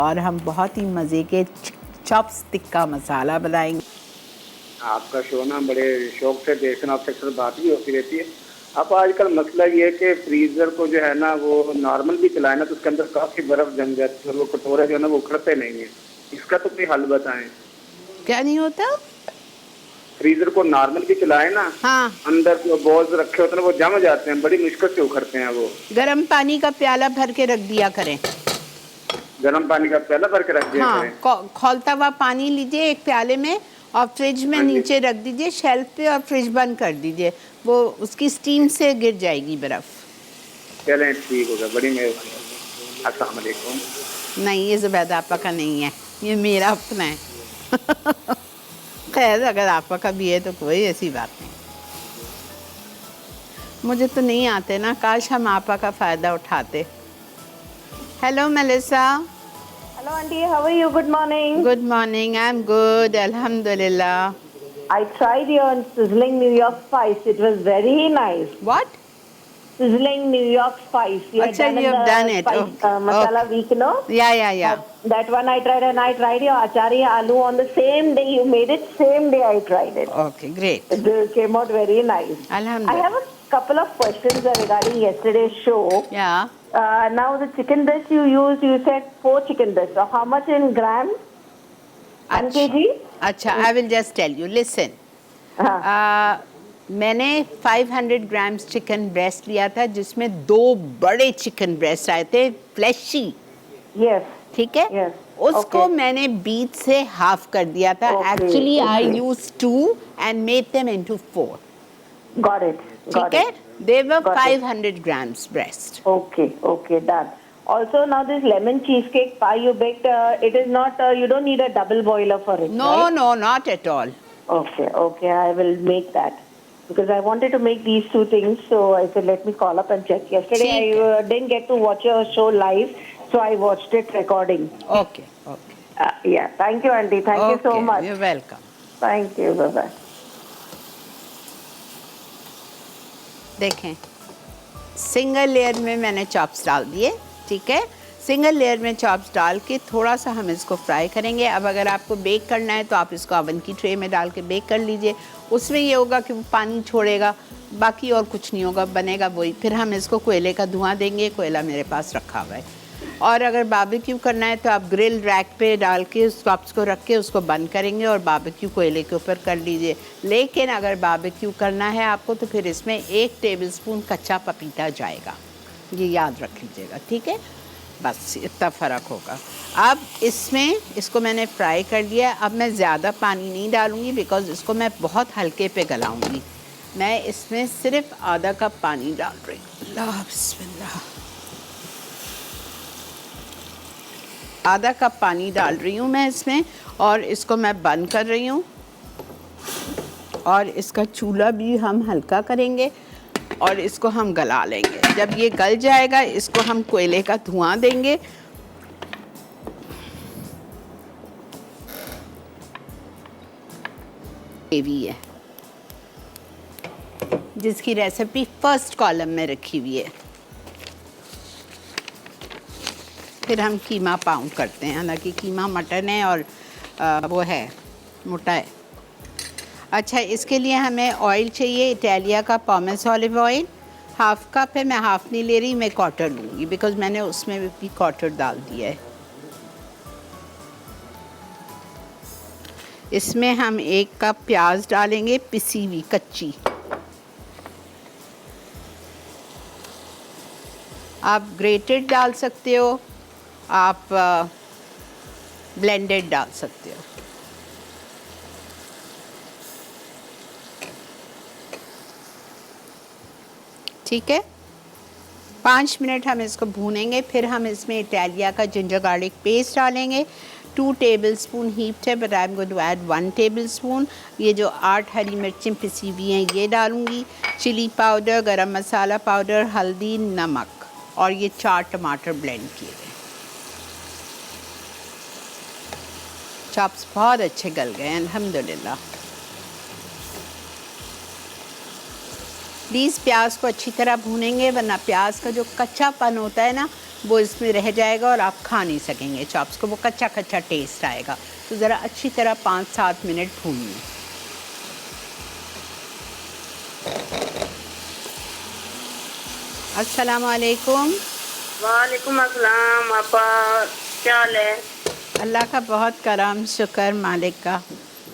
और हम बहुत ही मज़े के चॉपस्टिक का मसाला बनाएंगे। आपका शो ना बड़े शौक से देखना, आपसे अक्सर बात भी होती रहती है। अब आजकल मसला ये है कि फ्रीजर को जो है ना वो नॉर्मल भी चलाए ना तो उसके अंदर काफी बर्फ जम जाती है और वो कटोरे जो है ना वो उखड़ते नहीं है। इसका तो कोई हल बताएं। क्या नहीं होता? फ्रीजर को नॉर्मल भी चलाए ना, हाँ, अंदर जो बॉल्स रखे होते हैं ना वो जम जाते हैं, बड़ी मुश्किल से उखड़ते हैं वो। गर्म पानी का प्याला भर के रख दिया करें। गर्म पानी का प्याला भर के रख दिया हाँ, करें। खौलता हुआ पानी लीजिए एक प्याले में और फ्रिज में हाँ जी। नीचे रख दीजिए शेल्फ पे, और फ्रिज बंद कर दीजिए। वो उसकी स्टीम से गिर जाएगी बर्फ़। चलें ठीक हो गया, बड़ी मेहरबानी। अस्सलाम वालेकुम। नहीं, ये ज़ुबैदा आपा का नहीं है, ये मेरा अपना है। खैर, अगर आपा का भी है तो कोई ऐसी बात नहीं। मुझे तो नहीं आते ना, काश हम आपा का फ़ायदा उठाते। Hello Melissa. Hello, aunty. How are you? Good morning. Good morning. I am good, अल्हम्दुलिल्लाह। I tried your sizzling New York spice. It was very nice. What? Sizzling New York spice. You had अच्छा, done you in have the done it. spice Okay. masala Okay. week, no? Yeah. That one I tried, and I tried your achari aloo on the same day you made it. Same day I tried it. Okay, great. It came out very nice. I Alhamdulillah. have a couple of questions regarding yesterday's show. Yeah. Now the chicken breast you used, you said 4 chicken breasts. So how much in grams? 1 kg? अच्छा, I will just tell you. Listen. हाँ. मैंने 500 grams chicken breast लिया था, जिसमें 2 बड़े chicken breast आए थे, flashy. Yes. ठीक है? Yes. उसको Okay. मैंने बीच से हाफ कर दिया था। Okay, actually I okay. Use 2 and made them into 4। Got it. ठीक है? They were Got it. 500 grams breast. Okay, done. Also, now this lemon cheesecake pie you baked, it is not, you don't need a double boiler for it, No, right? no, not at all. Okay, I will make that. Because I wanted to make these two things, so I said, let me call up and check. Yesterday, ठीक I didn't get to watch your show live, so I watched it recording. Okay. Yeah, thank you, auntie. Thank you so Okay, much. you're welcome. Thank you, bye-bye. देखें, single layer में मैंने chops डाल दिए। ठीक है? Single layer में chops डाल के थोड़ा सा हम इसको फ्राई करेंगे। अब अगर आपको बेक करना है तो आप इसको ओवन की ट्रे में डाल के बेक कर लीजिए। उसमें ये होगा कि वो पानी छोड़ेगा, बाकी और कुछ नहीं होगा, बनेगा वही। फिर हम इसको कोयले का धुआं देंगे, कोयला मेरे पास रखा हुआ है। और अगर बारबेक्यू करना है तो आप ग्रिल रैक पे डाल के उस चॉप्स को रख के उसको बंद करेंगे और बारबेक्यू कोयले के ऊपर कर लीजिए। लेकिन अगर बारबेक्यू करना है आपको तो फिर इसमें 1 टेबलस्पून कच्चा पपीता जाएगा, ये याद रख लीजिएगा। ठीक है? बस इतना फ़र्क होगा। अब इसको मैंने फ्राई कर लिया। अब मैं ज़्यादा पानी नहीं डालूँगी, बिकॉज़ इसको मैं बहुत हल्के पे गलाऊँगी। मैं इसमें सिर्फ आधा कप पानी डाल रही हूँ। अल्लाह बिस्मिल्लाह। आधा कप पानी डाल रही हूँ मैं इसमें, और इसको मैं बंद कर रही हूँ। और इसका चूल्हा भी हम हल्का करेंगे और इसको हम गला लेंगे। जब ये गल जाएगा इसको हम कोयले का धुआं देंगे। ग्रेवी है जिसकी रेसिपी फर्स्ट कॉलम में रखी हुई है। फिर हम कीमा पाउंड करते हैं, हालांकि कीमा मटन है और वो है मोटा है। अच्छा, इसके लिए हमें ऑयल चाहिए, इटालिया का पॉमेस ऑलिव ऑयल। हाफ कप है, मैं हाफ नहीं ले रही, मैं क्वार्टर लूँगी, बिकॉज़ मैंने उसमें भी क्वार्टर डाल दिया है। इसमें हम 1 कप प्याज डालेंगे, पिसी हुई कच्ची। आप ग्रेटेड डाल सकते हो, आप ब्लेंडेड डाल सकते हो। ठीक है? 5 मिनट हम इसको भूनेंगे। फिर हम इसमें इटालिया का जिंजर गार्लिक पेस्ट डालेंगे। 2 टेबलस्पून हीप्ड है, but I am going to add 1 tablespoon. ये जो 8 हरी मिर्चें पिसी हुई हैं ये डालूँगी। चिली पाउडर, गरम मसाला पाउडर, हल्दी, नमक, और ये 4 टमाटर ब्लेंड किए गए। चॉप्स बहुत अच्छे गल गए अल्हम्दुलिल्लाह। प्लीज़ प्याज को अच्छी तरह भूनेंगे, वरना प्याज का जो कच्चापन होता है ना वो इसमें रह जाएगा और आप खा नहीं सकेंगे चॉप्स को, वो कच्चा कच्चा टेस्ट आएगा। तो ज़रा अच्छी तरह 5-7 मिनट भूनिए। अस्सलाम वालेकुम। वालेकुम अस्सलाम। आपा क्या हाल है? अल्लाह का बहुत करम, शुक्र मालिक का।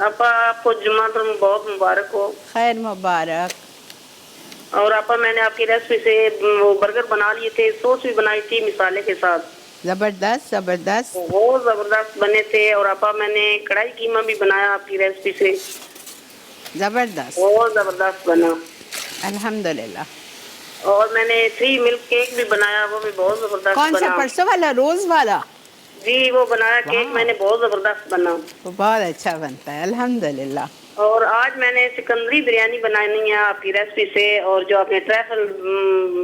आपा आपको जुम्मा तो बहुत मुबारक हो। खैर मुबारक। और आपा मैंने आपकी रेसिपी से वो बर्गर बना लिए थे, सॉस भी बनाई थी मिसाले के साथ। ज़बरदस्त ज़बरदस्त। बहुत ज़बरदस्त बने थे। और आपा मैंने कढ़ाई कीमा भी बनाया आपकी रेसिपी से, ज़बरदस्त। बहुत ज़बरदस्त बना। अल्हम्दुलिल्लाह। और मैंने 3 मिल्क केक भी बनाया, वो भी बहुत ज़बरदस्त कौन सा, बना। परसों वाला, रोज़ वाला? जी वो बनाया केक वाह। मैंने, बहुत ज़बरदस्त बना। वो बहुत अच्छा बनता है अल्हम्दुलिल्लाह। और आज मैंने सिकंदरी बिरयानी बनानी है आपकी रेसिपी से, और जो आपने ट्रैफल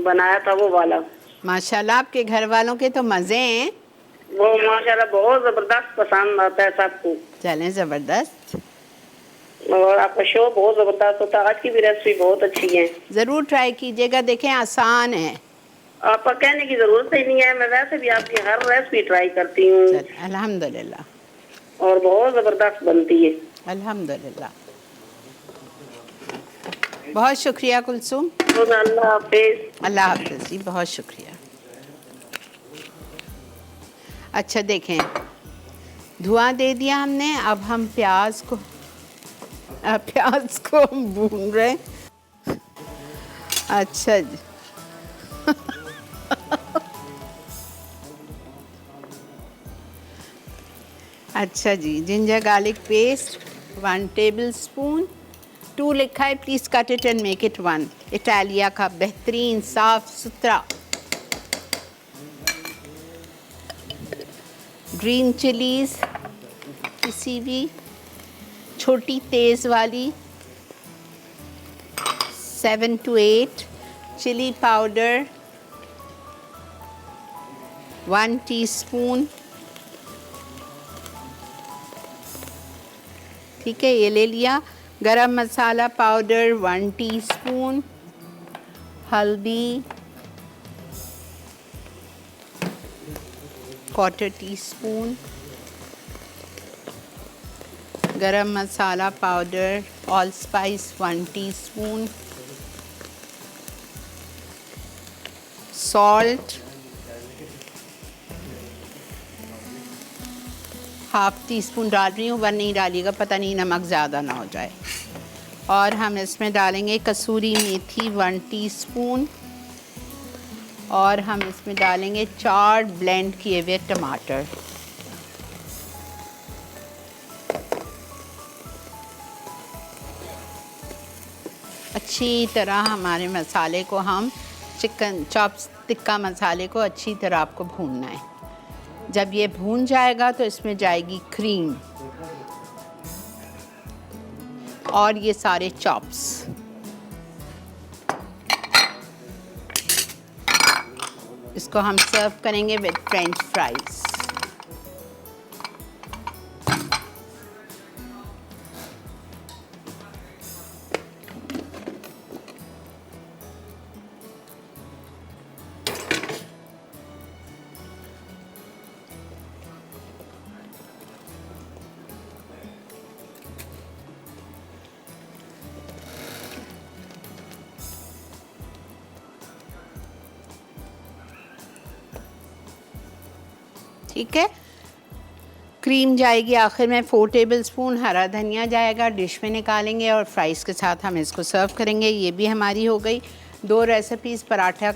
बनाया था वो वाला। माशाल्लाह आपके घर वालों के तो मज़े हैं। वो माशाल्लाह बहुत जबरदस्त पसंद आता है सबको। चलें, ज़बरदस्त। और आपका शो बहुत जबरदस्त होता है। आज की भी रेसिपी बहुत अच्छी है, ज़रूर ट्राई कीजिएगा, देखें आसान है। आपका कहने की जरूरत ही नहीं है। मैं वैसे भी आपकी हर रेसिपी ट्राई करती हूँ चल अल्हम्दुलिल्लाह और बहुत जबरदस्त बनती है। अल्हम्दुलिल्लाह। बहुत शुक्रिया कुलसुम। तो अल्लाह हाफिज। अल्लाह हाफ़िज़ जी, बहुत शुक्रिया। अच्छा देखें, धुआं दे दिया हमने। अब हम प्याज को हम भून रहे हैं। अच्छा जी। अच्छा जी, ginger garlic paste 1 tablespoon. 2 लिखा है, please cut it and make it 1। इटालिया का बेहतरीन साफ सुथरा। ग्रीन चिलीज़ किसी भी छोटी तेज़ वाली 7 to 8। Chilli powder 1 teaspoon. ठीक है, ये ले लिया। गरम मसाला पाउडर 1 टीस्पून। हल्दी 1/4 टीस्पून। गरम मसाला powder allspice 1 teaspoon. Salt 1/2 teaspoon डाल रही हूँ, 1 नहीं डालिएगा, पता नहीं नमक ज़्यादा ना हो जाए। और हम इसमें डालेंगे कसूरी मेथी 1 टीस्पून। और हम इसमें डालेंगे 4 ब्लेंड किए हुए टमाटर। अच्छी तरह हमारे मसाले को, हम चिकन चॉप्स टिक्का मसाले को अच्छी तरह आपको भूनना है। जब ये भून जाएगा तो इसमें जाएगी क्रीम और ये सारे चॉप्स। इसको हम सर्व करेंगे विद फ्रेंच फ्राइज। ठीक है, क्रीम जाएगी आखिर में। 4 टेबल स्पून हरा धनिया जाएगा। डिश में निकालेंगे और फ्राइज़ के साथ हम इसको सर्व करेंगे। ये भी हमारी हो गई 2 रेसिपीज़। पराठा,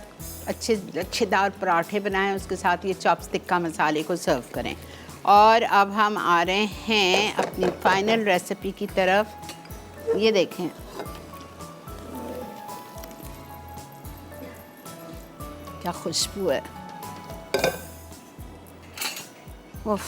अच्छेदार पराठे बनाएं, उसके साथ ये चॉप्स टिक्का मसाले को सर्व करें। और अब हम आ रहे हैं अपनी फाइनल रेसिपी की तरफ। ये देखें, क्या खुशबू है। उफ।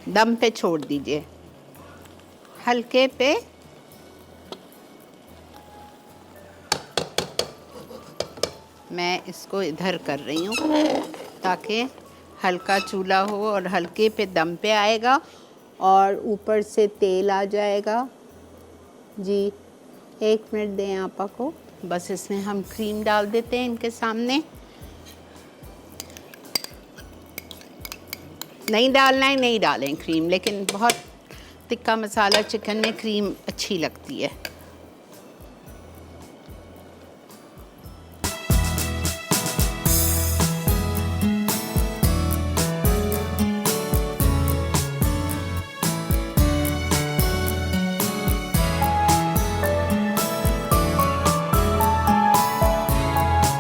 दम पे छोड़ दीजिए, हल्के पे मैं इसको इधर कर रही हूँ ताकि हल्का चूल्हा हो और हल्के पे दम पे आएगा और ऊपर से तेल आ जाएगा। जी 1 मिनट दें आपा को। बस इसमें हम क्रीम डाल देते हैं इनके सामने। नहीं डालना है नहीं डालें क्रीम, लेकिन बहुत तिक्का मसाला चिकन में क्रीम अच्छी लगती है।